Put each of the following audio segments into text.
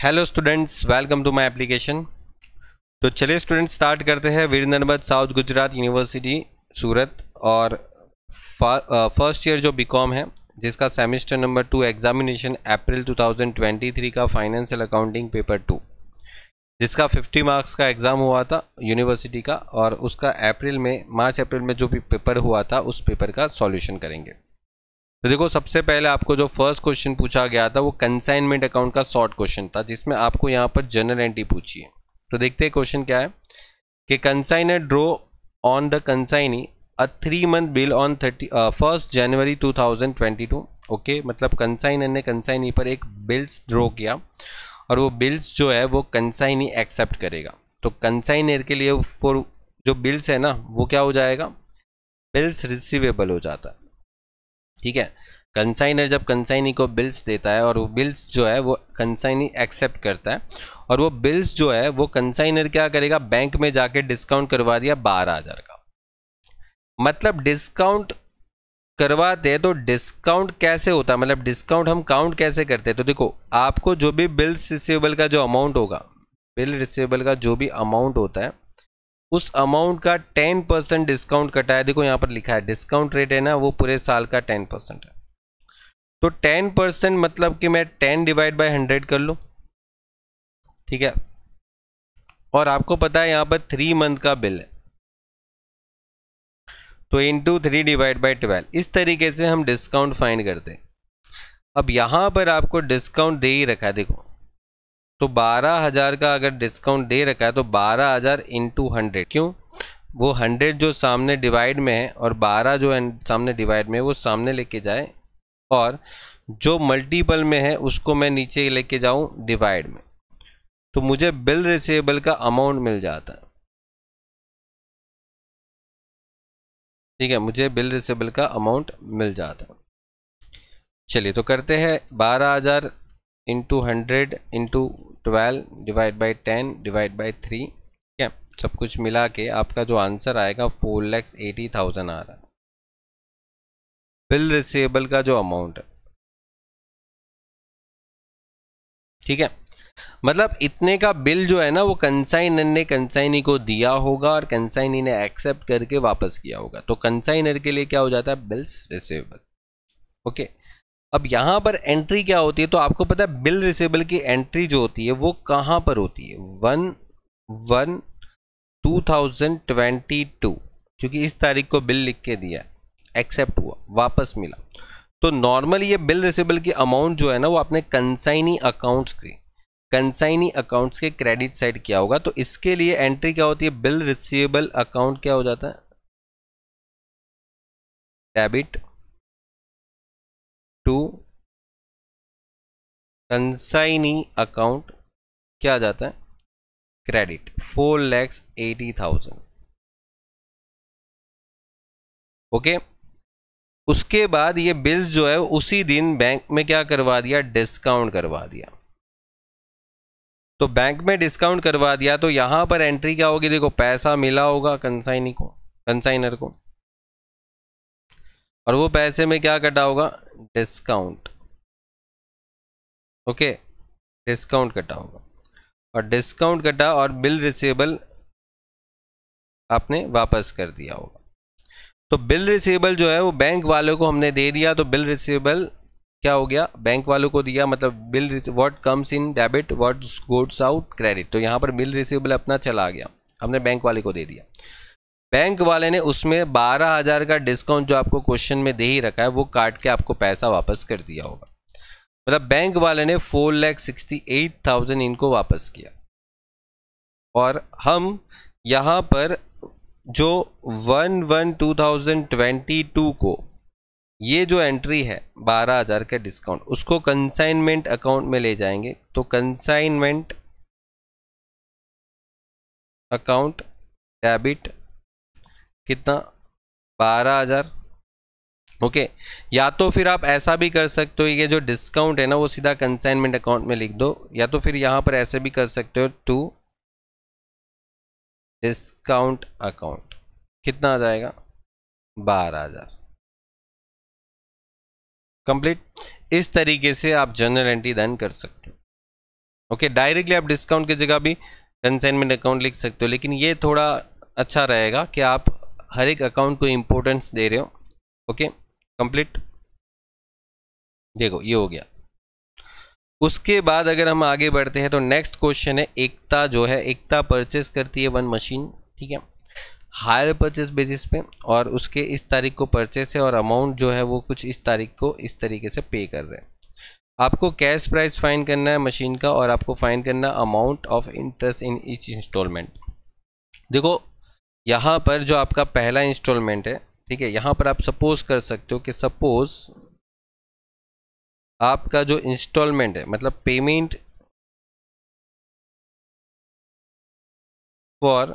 Hello students, welcome to my application. तो चलिए students start करते हैं। वीर नर्मद साउथ गुजरात यूनिवर्सिटी सूरत और फर्स्ट ईयर जो बीकॉम है, जिसका सेमेस्टर नंबर 2 एग्जामिनेशन अप्रैल 2023 का फाइनेंशियल अकाउंटिंग पेपर 2, जिसका 50 मार्क्स का एग्ज़ाम हुआ था यूनिवर्सिटी का, और उसका मार्च अप्रैल में जो भी पेपर हुआ था उस पेपर का सॉल्यूशन करेंगे। तो देखो, सबसे पहले आपको जो फर्स्ट क्वेश्चन पूछा गया था वो कंसाइनमेंट अकाउंट का शॉर्ट क्वेश्चन था, जिसमें आपको यहाँ पर जनरल एंट्री पूछी है। तो देखते हैं क्वेश्चन क्या है कि consignor draw on the consignee a 3 month bill on 1 January 2022। Okay, मतलब कंसाइनर ने कंसाइनी पर एक बिल्स ड्रॉ किया और वो बिल्स जो है वो कंसाइनी एक्सेप्ट करेगा। तो कंसाइनर के लिए फॉर जो बिल्स है ना वो क्या हो जाएगा, बिल्स रिसीवेबल हो जाता है। ठीक है, कंसाइनर जब कंसाइनी को बिल्स देता है और वो बिल्स जो है वो कंसाइनी एक्सेप्ट करता है, और वो बिल्स जो है वो कंसाइनर क्या करेगा, बैंक में जाके डिस्काउंट करवा दिया 12,000 का। मतलब डिस्काउंट करवाते हैं तो डिस्काउंट कैसे होता है, मतलब डिस्काउंट हम काउंट कैसे करते हैं। तो देखो, आपको जो भी बिल्स रिसीवेबल का जो अमाउंट होगा, बिल रिसीवेबल का जो भी अमाउंट होता है उस अमाउंट का 10% डिस्काउंट कटा है। देखो यहाँ पर लिखा है डिस्काउंट रेट है ना, वो पूरे साल का 10% है। तो 10% मतलब कि मैं 10 डिवाइड बाय 100 कर लूँ। ठीक है, और आपको पता है यहाँ पर 3 मंथ का बिल है, तो इंटू 3 डिवाइड बाय 12, इस तरीके से हम डिस्काउंट फाइंड करते हैं। अब यहाँ पर आपको डिस्काउंट दे ही रखा है, देखो तो 12,000 का अगर डिस्काउंट दे रखा है तो 12,000 इंटू 100, क्यों, वो 100 जो सामने डिवाइड में है और 12 जो सामने डिवाइड में है वो सामने लेके जाए, और जो मल्टीपल में है उसको मैं नीचे लेके जाऊं डिवाइड में, तो मुझे बिल रिसीवेबल का अमाउंट मिल जाता है। ठीक है, मुझे बिल रिसीवेबल का अमाउंट मिल जाता है। चलिए तो करते हैं 12,000 into 100 into 12 divide by 10 divide by 3। ठीक है, सब कुछ मिला के आपका जो आंसर आएगा 4,80,000 आ रहा है, बिल रिसीवेबल का जो अमाउंट है। ठीक है, मतलब इतने का बिल जो है ना वो कंसाइनर ने कंसाइनी को दिया होगा और कंसाइनी ने एक्सेप्ट करके वापस किया होगा, तो कंसाइनर के लिए क्या हो जाता है, बिल्स रिसीवेबल। ओके, अब यहां पर एंट्री क्या होती है, तो आपको पता है बिल रिसीवेबल की एंट्री जो होती है वो कहां पर होती है, 1/1/2022, क्योंकि इस तारीख को बिल लिख के दिया, एक्सेप्ट हुआ, वापस मिला। तो नॉर्मली ये बिल रिसीवेबल की अमाउंट जो है ना वो आपने कंसाइनी अकाउंट्स के क्रेडिट साइड किया होगा। तो इसके लिए एंट्री क्या होती है, बिल रिसीवेबल अकाउंट क्या हो जाता है, डेबिट टू कंसाइनी अकाउंट क्या आ जाता है, क्रेडिट 4,80,000। ओके, उसके बाद ये बिल्स जो है उसी दिन बैंक में क्या करवा दिया, डिस्काउंट करवा दिया। तो बैंक में डिस्काउंट करवा दिया तो यहां पर एंट्री क्या होगी, देखो पैसा मिला होगा कंसाइनर को, और वो पैसे में क्या कटा होगा, डिस्काउंट। ओके, डिस्काउंट कटा होगा, और डिस्काउंट कटा और बिल रिसीवेबल आपने वापस कर दिया होगा। तो बिल रिसीवेबल जो है वो बैंक वालों को हमने दे दिया, तो बिल रिसीवेबल क्या हो गया, बैंक वालों को दिया, मतलब bill what comes in debit what goes out credit. तो यहाँ पर बिल रिसीवेबल अपना चला गया, हमने बैंक वाले को दे दिया। बैंक वाले ने उसमें 12,000 का डिस्काउंट जो आपको क्वेश्चन में दे ही रखा है वो काट के आपको पैसा वापस कर दिया होगा। मतलब बैंक वाले ने 4,68,000 इनको वापस किया, और हम यहाँ पर जो 1/1/2022 को ये जो एंट्री है 12,000 का डिस्काउंट, उसको कंसाइनमेंट अकाउंट में ले जाएंगे। तो कंसाइनमेंट अकाउंट डेबिट कितना, 12,000। ओके, या तो फिर आप ऐसा भी कर सकते हो, ये जो डिस्काउंट है ना वो सीधा कंसाइनमेंट अकाउंट में लिख दो, या तो फिर यहां पर ऐसे भी कर सकते हो, टू डिस्काउंट अकाउंट कितना आ जाएगा, 12,000। कंप्लीट। इस तरीके से आप जनरल एंट्री डन कर सकते हो। ओके, डायरेक्टली आप डिस्काउंट की जगह भी कंसाइनमेंट अकाउंट लिख सकते हो, लेकिन ये थोड़ा अच्छा रहेगा कि आप हर एक अकाउंट को इम्पोर्टेंस दे रहे हो। Okay, complete. देखो ये हो गया। उसके बाद अगर हम आगे बढ़ते हैं तो नेक्स्ट क्वेश्चन है, एकता जो है, एकता परचेस करती है वन मशीन, ठीक है, हायर परचेस बेसिस पे, और उसके इस तारीख को परचेस है और अमाउंट जो है वो कुछ इस तारीख को इस तरीके से पे कर रहे हैं। आपको कैश प्राइस फाइंड करना है मशीन का, और आपको फाइंड करना amount of interest in each instalment. देखो यहाँ पर जो आपका पहला इंस्टॉलमेंट है, ठीक है, यहाँ पर आप सपोज कर सकते हो कि सपोज आपका जो इंस्टॉलमेंट है, मतलब पेमेंट फॉर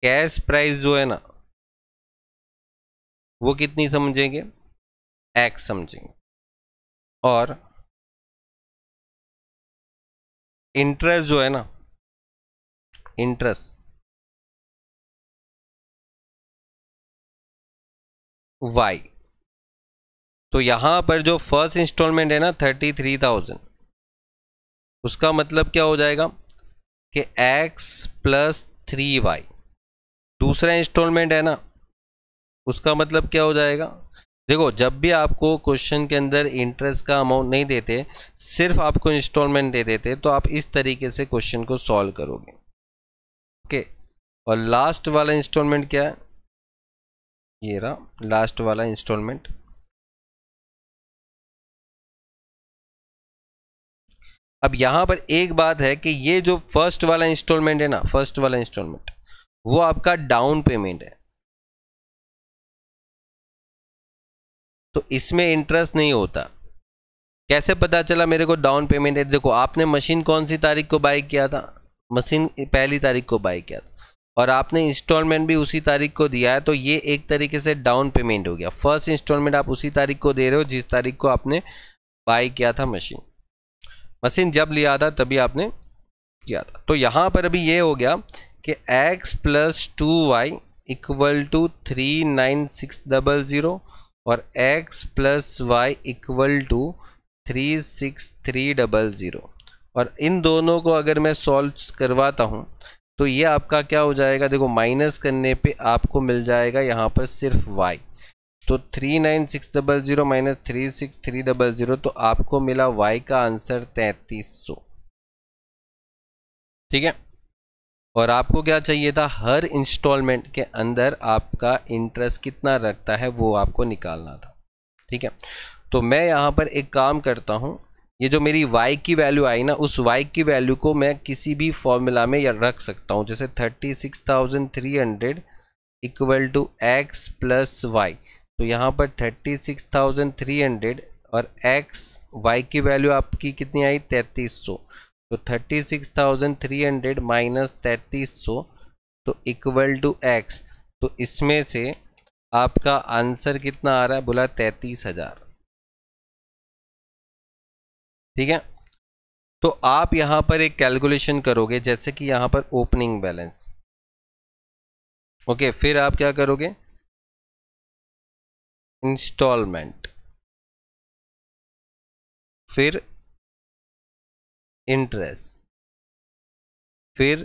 कैश प्राइस जो है ना, वो कितनी समझेंगे, एक्स समझेंगे, और इंटरेस्ट जो है ना, इंटरेस्ट वाई। तो यहां पर जो फर्स्ट इंस्टॉलमेंट है ना 33,000, उसका मतलब क्या हो जाएगा कि x प्लस 3y। दूसरा इंस्टॉलमेंट है ना, उसका मतलब क्या हो जाएगा, देखो जब भी आपको क्वेश्चन के अंदर इंटरेस्ट का अमाउंट नहीं देते, सिर्फ आपको इंस्टॉलमेंट दे देते, तो आप इस तरीके से क्वेश्चन को सॉल्व करोगे। ओके, और लास्ट वाला इंस्टॉलमेंट क्या है, ये रहा लास्ट वाला इंस्टॉलमेंट। अब यहां पर एक बात है कि ये जो फर्स्ट वाला इंस्टॉलमेंट है ना, फर्स्ट वाला इंस्टॉलमेंट वो आपका डाउन पेमेंट है, तो इसमें इंटरेस्ट नहीं होता। कैसे पता चला मेरे को डाउन पेमेंट है, देखो आपने मशीन कौन सी तारीख को बाय किया था, मशीन पहली तारीख को बाय किया था, और आपने इंस्टॉलमेंट भी उसी तारीख को दिया है, तो ये एक तरीके से डाउन पेमेंट हो गया। फर्स्ट इंस्टॉलमेंट आप उसी तारीख को दे रहे हो जिस तारीख को आपने बाय किया था मशीन, मशीन जब लिया था तभी आपने किया था। तो यहाँ पर अभी ये हो गया कि x plus 2y equal to 39600 और x plus y equal to 36300, और इन दोनों को अगर मैं सॉल्व करवाता हूँ तो ये आपका क्या हो जाएगा, देखो माइनस करने पे आपको मिल जाएगा यहाँ पर सिर्फ y। तो 39600 माइनस 36300, तो आपको मिला y का आंसर 3300, ठीक है। और आपको क्या चाहिए था, हर इंस्टॉलमेंट के अंदर आपका इंटरेस्ट कितना रखता है वो आपको निकालना था, ठीक है। तो मैं यहाँ पर एक काम करता हूँ, ये जो मेरी y की वैल्यू आई ना, उस y की वैल्यू को मैं किसी भी फॉर्मूला में रख सकता हूँ, जैसे 36,300 equal to x plus y. तो यहाँ पर 36,300 और x y की वैल्यू आपकी कितनी आई 3300, तो 36,300 माइनस 3300 तो इक्वल टू x। तो इसमें से आपका आंसर कितना आ रहा है, बोला 33,000, ठीक है। तो आप यहां पर एक कैलकुलेशन करोगे, जैसे कि यहां पर ओपनिंग बैलेंस, ओके, फिर आप क्या करोगे, इंस्टॉलमेंट, फिर इंटरेस्ट, फिर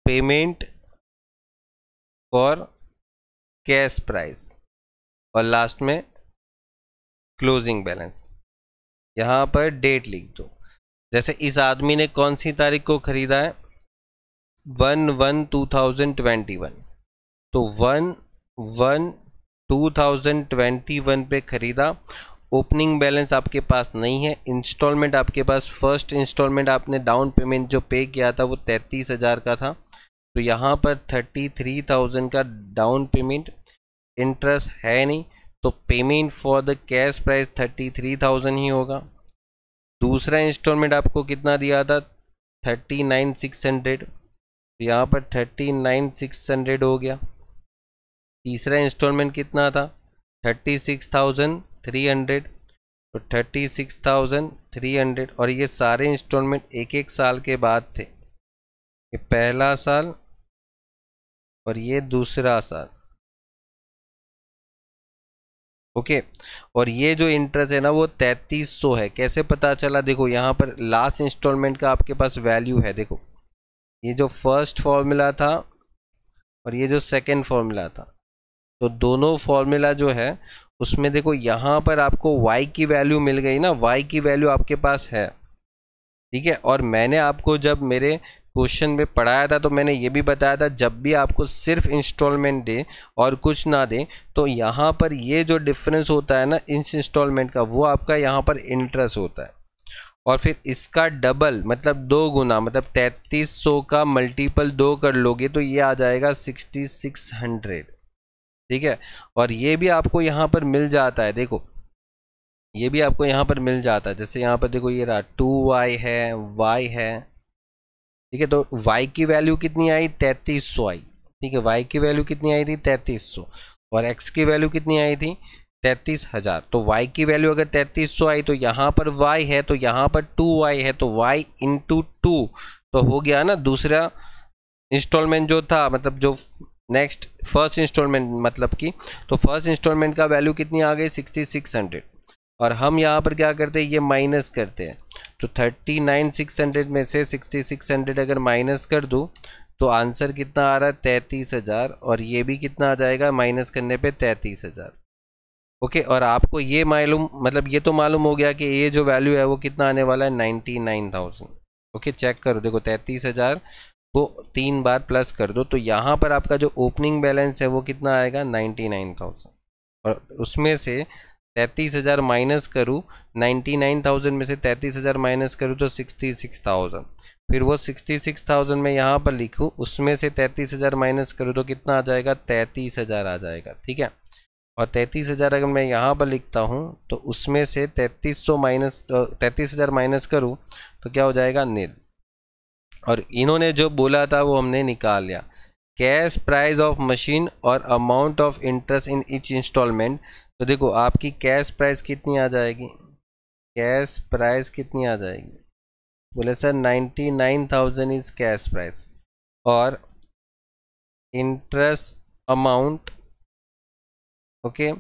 पेमेंट फॉर कैश प्राइस, और लास्ट में क्लोजिंग बैलेंस। यहां पर डेट लिख दो, जैसे इस आदमी ने कौन सी तारीख को खरीदा है, 1/1/2021, तो 1/1/2021 पे खरीदा। ओपनिंग बैलेंस आपके पास नहीं है, इंस्टॉलमेंट आपके पास, फर्स्ट इंस्टॉलमेंट आपने डाउन पेमेंट जो पे किया था वो 33,000 का था, तो यहाँ पर 33,000 का डाउन पेमेंट, इंटरेस्ट है नहीं, तो payment for the cash price 33,000 ही होगा। दूसरा इंस्टॉलमेंट आपको कितना दिया था 39,600, तो यहाँ पर 39,600 हो गया। तीसरा इंस्टॉलमेंट कितना था 36,300, तो 36,300, और ये सारे इंस्टॉलमेंट एक एक साल के बाद थे, ये पहला साल और ये दूसरा साल, ओके। और ये जो इंटरेस्ट है ना वो 3300 है। कैसे पता चला? देखो यहाँ पर लास्ट इंस्टॉलमेंट का आपके पास वैल्यू है। देखो ये जो फर्स्ट फॉर्मूला था और ये जो सेकंड फॉर्मूला था, तो दोनों फॉर्मूला जो है उसमें देखो यहाँ पर आपको y की वैल्यू मिल गई ना, y की वैल्यू आपके पास है, ठीक है। और मैंने आपको जब मेरे क्वेश्चन में पढ़ाया था तो मैंने ये भी बताया था, जब भी आपको सिर्फ इंस्टॉलमेंट दे और कुछ ना दे तो यहाँ पर ये जो डिफरेंस होता है ना इस इंस्टॉलमेंट का, वो आपका यहाँ पर इंटरेस्ट होता है। और फिर इसका डबल मतलब 2 गुना, मतलब 3300 का मल्टीपल 2 कर लोगे तो ये आ जाएगा 6600, ठीक है। और ये भी आपको यहाँ पर मिल जाता है। देखो ये भी आपको यहाँ पर मिल जाता है। जैसे यहाँ पर देखो ये रहा 2y है, y है, ठीक है। तो y की वैल्यू कितनी आई? 3300 आई, ठीक है। y की वैल्यू कितनी आई थी? 3300। और x की वैल्यू कितनी आई थी? 33000। तो y की वैल्यू अगर 3300 आई तो यहाँ पर y है, तो यहाँ पर 2y है, तो y इंटू 2 तो हो गया ना दूसरा इंस्टॉलमेंट जो था, मतलब जो नेक्स्ट फर्स्ट इंस्टॉलमेंट मतलब की, तो फर्स्ट इंस्टॉलमेंट का वैल्यू कितनी आ गई? 6600। और हम यहाँ पर क्या करते हैं? ये माइनस करते हैं। तो 39600 में से 6600 अगर माइनस कर दूँ तो आंसर कितना आ रहा है? 33000। और ये भी कितना आ जाएगा माइनस करने पे? 33000। ओके। और आपको ये मालूम, मतलब ये तो मालूम हो गया कि ये जो वैल्यू है वो कितना आने वाला है? 99000। ओके चेक करो, देखो 33000 को 3 बार प्लस कर दो तो यहाँ पर आपका जो ओपनिंग बैलेंस है वो कितना आएगा? 99000। और उसमें से 33000 माइनस करूँ, 99000 में से 33000 माइनस करूँ तो 66000। फिर वो 66000 में यहाँ पर लिखूँ, उसमें से 33000 माइनस करूँ तो कितना आ जाएगा? 33000 आ जाएगा, ठीक है। और 33000 अगर मैं यहाँ पर लिखता हूँ तो उसमें से 33000 माइनस करूँ तो क्या हो जाएगा? नील। और इन्होंने जो बोला था वो हमने निकाल लिया। कैश प्राइस ऑफ मशीन और amount of interest in each instalment. तो देखो आपकी कैश प्राइस कितनी आ जाएगी? कैश प्राइस कितनी आ जाएगी? बोले सर 99000 इज कैश प्राइस। और इंटरेस्ट अमाउंट, ओके।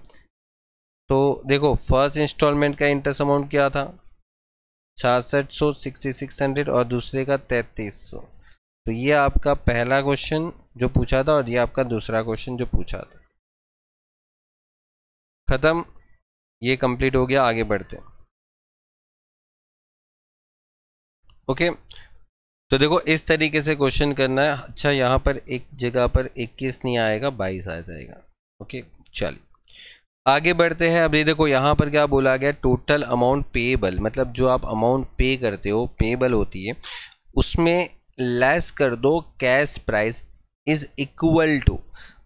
तो देखो फर्स्ट इंस्टॉलमेंट का इंटरेस्ट अमाउंट क्या था? 6600, 6600 और दूसरे का 3300। तो ये आपका पहला क्वेश्चन जो पूछा था और ये आपका दूसरा क्वेश्चन जो पूछा था। खत्म, ये कंप्लीट हो गया। आगे बढ़ते हैं। ओके तो देखो इस तरीके से क्वेश्चन करना है। अच्छा यहाँ पर एक जगह पर 21 नहीं आएगा, 22 आ जाएगा। ओके चलिए आगे बढ़ते हैं। अब ये देखो यहाँ पर क्या बोला गया? टोटल अमाउंट पेएबल, मतलब जो आप अमाउंट पे करते हो पेएबल होती है, उसमें लेस कर दो cash price is equal to,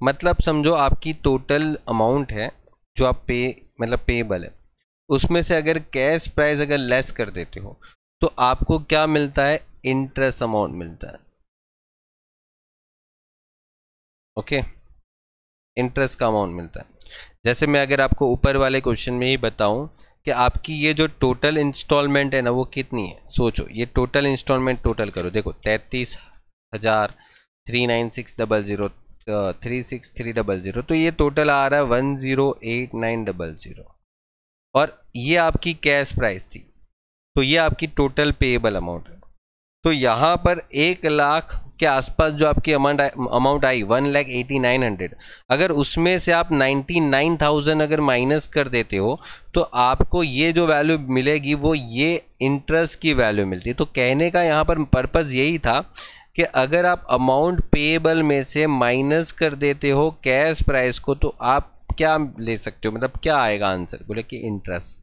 मतलब समझो आपकी टोटल अमाउंट है जो आप पे मतलब पेएबल है, उसमें से अगर कैश प्राइस अगर लेस कर देते हो तो आपको क्या मिलता है? इंटरेस्ट अमाउंट मिलता है। ओके इंटरेस्ट का अमाउंट मिलता है। जैसे मैं अगर आपको ऊपर वाले क्वेश्चन में ही बताऊं कि आपकी ये जो टोटल इंस्टॉलमेंट है ना वो कितनी है, सोचो ये टोटल इंस्टॉलमेंट टोटल करो। देखो 33000, 39600, 36300, तो ये टोटल आ रहा है 108900। और ये आपकी कैश प्राइस थी, तो ये आपकी टोटल पेएबल अमाउंट है। तो यहाँ पर 1 लाख के आसपास जो आपकी अमाउंट आई 1,89,900, अगर उसमें से आप 99,000 अगर माइनस कर देते हो तो आपको ये जो वैल्यू मिलेगी वो ये इंटरेस्ट की वैल्यू मिलती है। तो कहने का यहाँ पर पर्पज़ यही था कि अगर आप अमाउंट पेएबल में से माइनस कर देते हो कैश प्राइस को तो आप क्या ले सकते हो, मतलब क्या आएगा आंसर? बोले कि इंटरेस्ट।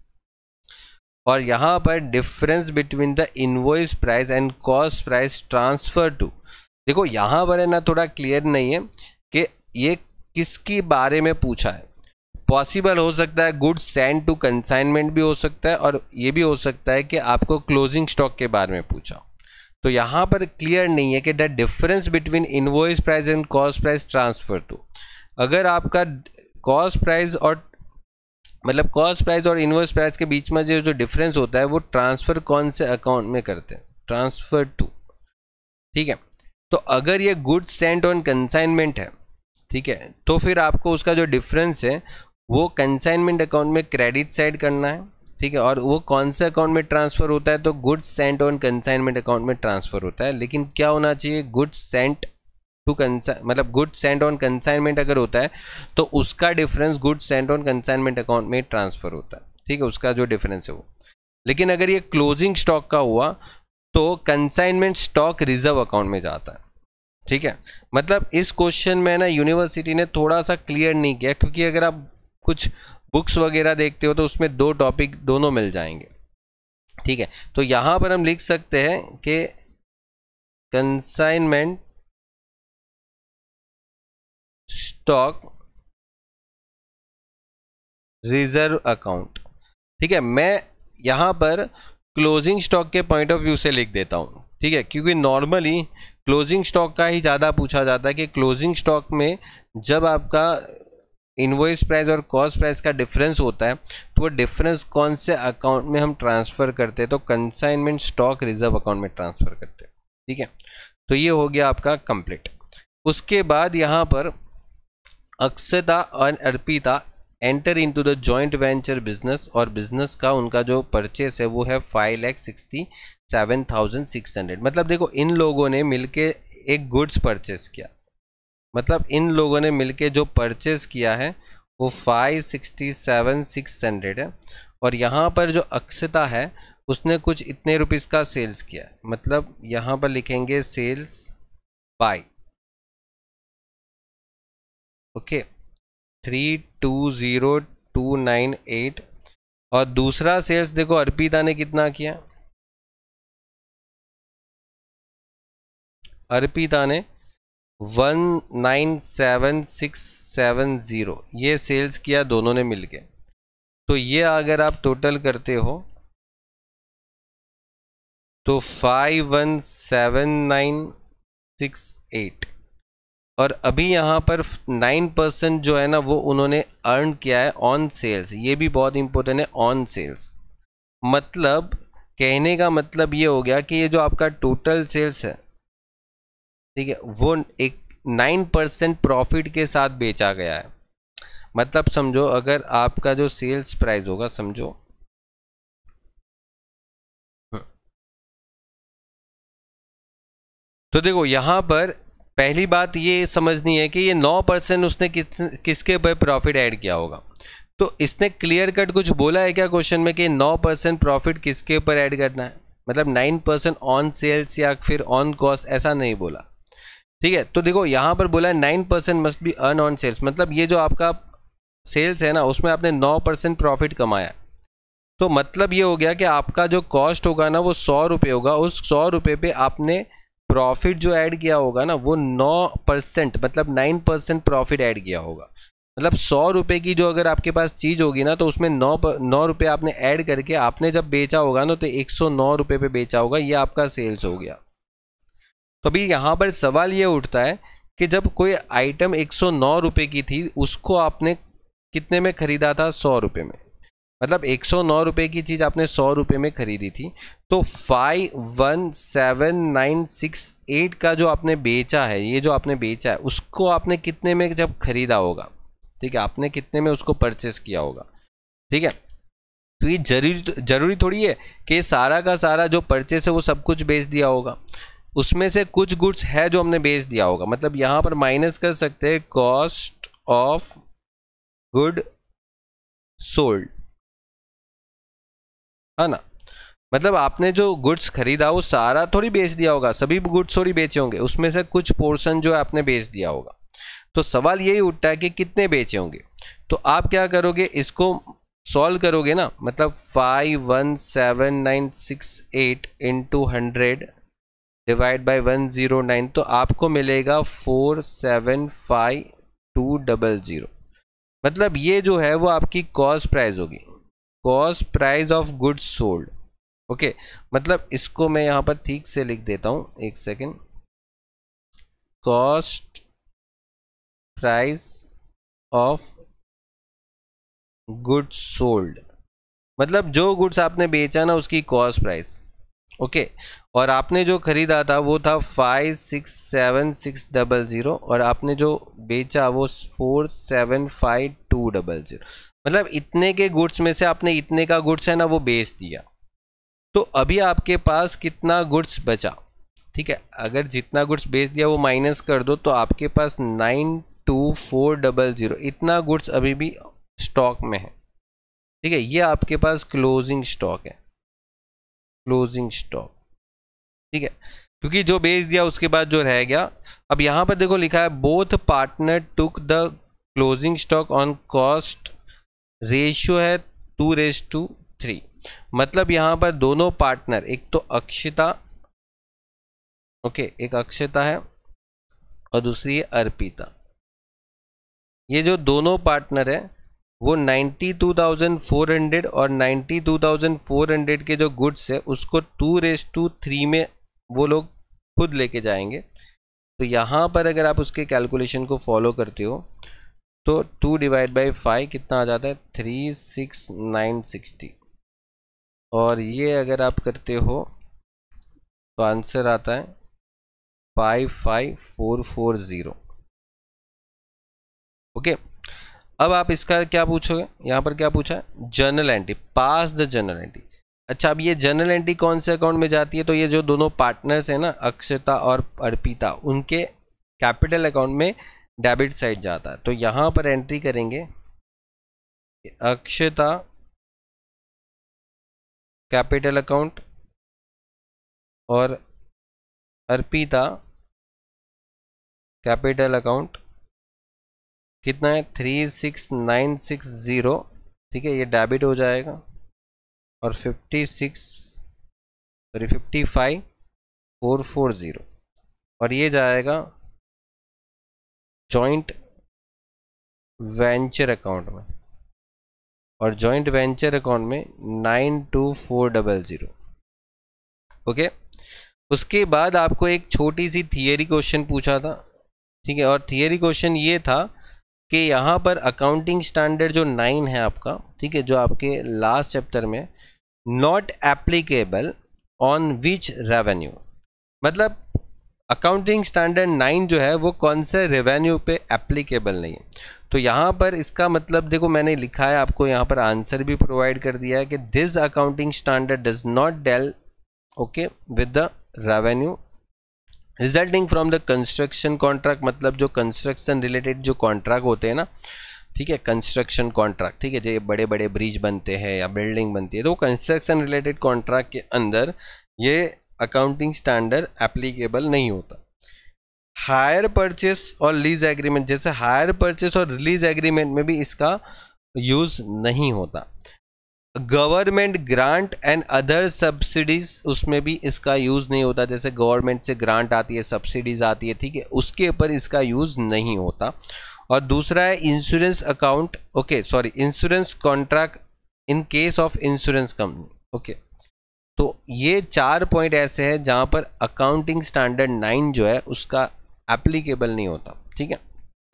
और यहाँ पर difference between the invoice price and cost price transfer to, देखो यहाँ पर है ना थोड़ा क्लियर नहीं है कि ये किसके बारे में पूछा है। पॉसिबल हो सकता है गुड्स सेंड टू कंसाइनमेंट भी हो सकता है, और ये भी हो सकता है कि आपको क्लोजिंग स्टॉक के बारे में पूछा। तो यहाँ पर क्लियर नहीं है कि the difference between invoice price and cost price transfer to, अगर आपका कॉस्ट प्राइस और मतलब कॉस्ट प्राइस और इनवॉइस प्राइस के बीच में जो डिफरेंस होता है वो ट्रांसफर कौन से अकाउंट में करते हैं? ट्रांसफर टू, ठीक है। तो अगर ये गुड्स सेंट ऑन कंसाइनमेंट है, ठीक है, तो फिर आपको उसका जो डिफरेंस है वो कंसाइनमेंट अकाउंट में क्रेडिट साइड करना है, ठीक है। और वो कौन से अकाउंट में ट्रांसफ़र होता है, तो goods Saint on consignment account में ट्रांसफ़र होता है। लेकिन क्या होना चाहिए, गुड्स सेंट टू मतलब गुड्स सेंट ऑन कंसाइनमेंट अगर होता है तो उसका difference goods Saint on consignment account में ट्रांसफ़र होता है, ठीक है, उसका जो डिफरेंस है वो। लेकिन अगर ये क्लोजिंग स्टॉक का हुआ तो कंसाइनमेंट स्टॉक रिजर्व अकाउंट में जाता है, ठीक है। मतलब इस क्वेश्चन में ना यूनिवर्सिटी ने थोड़ा सा क्लियर नहीं किया, क्योंकि अगर आप कुछ बुक्स वगैरह देखते हो तो उसमें दो टॉपिक दोनों मिल जाएंगे, ठीक है। तो यहां पर हम लिख सकते हैं कि कंसाइनमेंट स्टॉक रिजर्व अकाउंट, ठीक है। मैं यहां पर क्लोजिंग स्टॉक के पॉइंट ऑफ व्यू से लिख देता हूं, ठीक है, क्योंकि नॉर्मली क्लोजिंग स्टॉक का ही ज़्यादा पूछा जाता है कि क्लोजिंग स्टॉक में जब आपका इनवॉइस प्राइस और कॉस्ट प्राइस का डिफरेंस होता है तो वो डिफरेंस कौन से अकाउंट में हम ट्रांसफ़र करते हैं, तो कंसाइनमेंट स्टॉक रिजर्व अकाउंट में ट्रांसफ़र करते हैं, ठीक है। तो ये हो गया आपका कंप्लीट। उसके बाद यहाँ पर अक्षता और Arpita enter into the joint venture business, और बिजनेस का उनका जो परचेस है वो है 5,67,600। मतलब देखो इन लोगों ने मिलके एक गुड्स परचेस किया, मतलब इन लोगों ने मिलके जो परचेस किया है वो 5,67,600 है। और यहाँ पर जो अक्षता है उसने कुछ इतने रुपीस का सेल्स किया है, मतलब यहाँ पर लिखेंगे सेल्स बाय, ओके, 320,298। और दूसरा सेल्स देखो अर्पिता ने कितना किया, अर्पिता ने 197,670 ये सेल्स किया दोनों ने मिलके। तो ये अगर आप टोटल करते हो तो 517968। और अभी यहाँ पर 9% जो है ना वो उन्होंने अर्न किया है ऑन सेल्स, ये भी बहुत इंपॉर्टेंट है, ऑन सेल्स। मतलब कहने का मतलब ये हो गया कि ये जो आपका टोटल सेल्स है, ठीक है, वो एक 9% प्रॉफिट के साथ बेचा गया है। मतलब समझो अगर आपका जो सेल्स प्राइस होगा, समझो तो देखो यहाँ पर पहली बात ये समझनी है कि ये 9% उसने किसके ऊपर प्रॉफिट ऐड किया होगा। तो इसने क्लियर कट कुछ बोला है क्या क्वेश्चन में कि 9% प्रॉफिट किसके ऊपर ऐड करना है, मतलब 9% ऑन सेल्स या फिर ऑन कॉस्ट, ऐसा नहीं बोला, ठीक है। तो देखो यहाँ पर बोला है 9% must be earn on sales, मतलब ये जो आपका सेल्स है ना उसमें आपने 9% प्रॉफिट कमाया। तो मतलब ये हो गया कि आपका जो कॉस्ट होगा ना वो 100 रुपये होगा, उस 100 रुपये पे आपने प्रॉफिट जो ऐड किया होगा ना वो 9% मतलब 9% प्रॉफिट ऐड किया होगा। मतलब 100 रुपये की जो अगर आपके पास चीज़ होगी ना तो उसमें 9 रुपये आपने ऐड करके आपने जब बेचा होगा ना तो 109 रुपये पे बेचा होगा, ये आपका सेल्स हो गया। तो अभी यहाँ पर सवाल ये उठता है कि जब कोई आइटम 109 रुपये की थी उसको आपने कितने में खरीदा था, 100 रुपये में, मतलब 109 रुपये की चीज़ आपने 100 रुपये में खरीदी थी। तो 517968 का जो आपने बेचा है, ये जो आपने बेचा है उसको आपने कितने में जब खरीदा होगा, ठीक है, आपने कितने में उसको परचेस किया होगा, ठीक है। तो ये जरूरी थोड़ी है कि सारा का सारा जो परचेस है वो सब कुछ बेच दिया होगा, उसमें से कुछ गुड्स है जो हमने बेच दिया होगा। मतलब यहाँ पर माइनस कर सकते हैं कॉस्ट ऑफ गुड सोल्ड, है ना। मतलब आपने जो गुड्स खरीदा वो सारा थोड़ी बेच दिया होगा, सभी गुड्स थोड़ी बेचे होंगे, उसमें से कुछ पोर्शन जो है आपने बेच दिया होगा। तो सवाल यही उठता है कि कितने बेचे होंगे। तो आप क्या करोगे, इसको सॉल्व करोगे ना, मतलब 517968 इंटू 100 डिवाइड बाई 109, तो आपको मिलेगा 475200। मतलब ये जो है वो आपकी कॉस्ट प्राइस होगी, cost price of goods sold, okay. मतलब इसको मैं यहाँ पर ठीक से लिख देता हूँ, एक second, cost price of goods sold, मतलब जो गुड्स आपने बेचा ना उसकी कॉस्ट प्राइस, ओके, और आपने जो खरीदा था वो था 567,600 और आपने जो बेचा वो 475,200। मतलब इतने के गुड्स में से आपने इतने का गुड्स है ना वो बेच दिया। तो अभी आपके पास कितना गुड्स बचा, ठीक है, अगर जितना गुड्स बेच दिया वो माइनस कर दो तो आपके पास 92,400 इतना गुड्स अभी भी स्टॉक में है। ठीक है, ये आपके पास क्लोजिंग स्टॉक है, क्लोजिंग स्टॉक। ठीक है, क्योंकि जो बेच दिया उसके बाद जो रह गया। अब यहां पर देखो लिखा है both partner took the closing stock on cost, ratio है 2:3। मतलब यहां पर दोनों पार्टनर, एक तो अक्षिता, ओके, एक अक्षिता है और दूसरी है अर्पिता। ये जो दोनों पार्टनर है वो 92,400 और 92,400 के जो गुड्स है उसको 2:3 में वो लोग खुद लेके जाएंगे। तो यहाँ पर अगर आप उसके कैलकुलेशन को फॉलो करते हो तो 2/5 कितना आ जाता है, 36,960। और ये अगर आप करते हो तो आंसर आता है 55,440। ओके, अब आप इसका क्या पूछोगे, यहाँ पर क्या पूछा है, journal entry, pass the journal entry. अच्छा, अब ये जर्नल एंट्री कौन से अकाउंट में जाती है, तो ये जो दोनों पार्टनर्स हैं ना अक्षता और अर्पिता, उनके कैपिटल अकाउंट में डेबिट साइड जाता है। तो यहाँ पर एंट्री करेंगे अक्षता कैपिटल अकाउंट और अर्पिता कैपिटल अकाउंट, कितना है 36,960। ठीक है, ये डेबिट हो जाएगा और 55,440 और ये जाएगा जॉइंट वेंचर अकाउंट में, और जॉइंट वेंचर अकाउंट में 92,400। ओके, उसके बाद आपको एक छोटी सी थियरी क्वेश्चन पूछा था। ठीक है, और थियरी क्वेश्चन ये था कि यहाँ पर अकाउंटिंग स्टैंडर्ड जो 9 है आपका, ठीक है, जो आपके लास्ट चैप्टर में, not applicable on which revenue, मतलब अकाउंटिंग स्टैंडर्ड 9 जो है वो कौन से रेवेन्यू पे एप्लीकेबल नहीं है। तो यहाँ पर इसका मतलब देखो मैंने लिखा है, आपको यहाँ पर आंसर भी प्रोवाइड कर दिया है कि this accounting standard does not deal okay with the revenue resulting from the construction contract. मतलब जो कंस्ट्रक्शन रिलेटेड जो कॉन्ट्रैक्ट होते हैं ना, ठीक है, कंस्ट्रक्शन कॉन्ट्रैक्ट, ठीक है, जो बड़े बड़े ब्रिज बनते हैं या बिल्डिंग बनती है, तो कंस्ट्रक्शन रिलेटेड कॉन्ट्रैक्ट के अंदर ये अकाउंटिंग स्टैंडर्ड एप्लीकेबल नहीं होता। हायर परचेस और लीज एग्रीमेंट, जैसे हायर परचेस और लीज एग्रीमेंट में भी इसका यूज नहीं होता। Government grant and other subsidies, उसमें भी इसका यूज नहीं होता। जैसे गवर्नमेंट से ग्रांट आती है, सब्सिडीज आती है, ठीक है, उसके ऊपर इसका यूज नहीं होता। और दूसरा है insurance account, okay sorry, insurance contract in case of insurance company. Okay, तो ये 4 पॉइंट ऐसे हैं जहां पर अकाउंटिंग स्टैंडर्ड 9 जो है उसका एप्लीकेबल नहीं होता। ठीक है,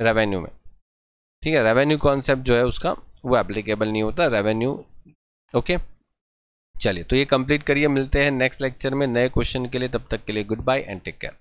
रेवेन्यू में, ठीक है, रेवेन्यू कॉन्सेप्ट जो है उसका वो एप्लीकेबल नहीं होता रेवेन्यू। ओके, चलिए तो ये कंप्लीट करिए, मिलते हैं नेक्स्ट लेक्चर में नए क्वेश्चन के लिए। तब तक के लिए good bye and take care.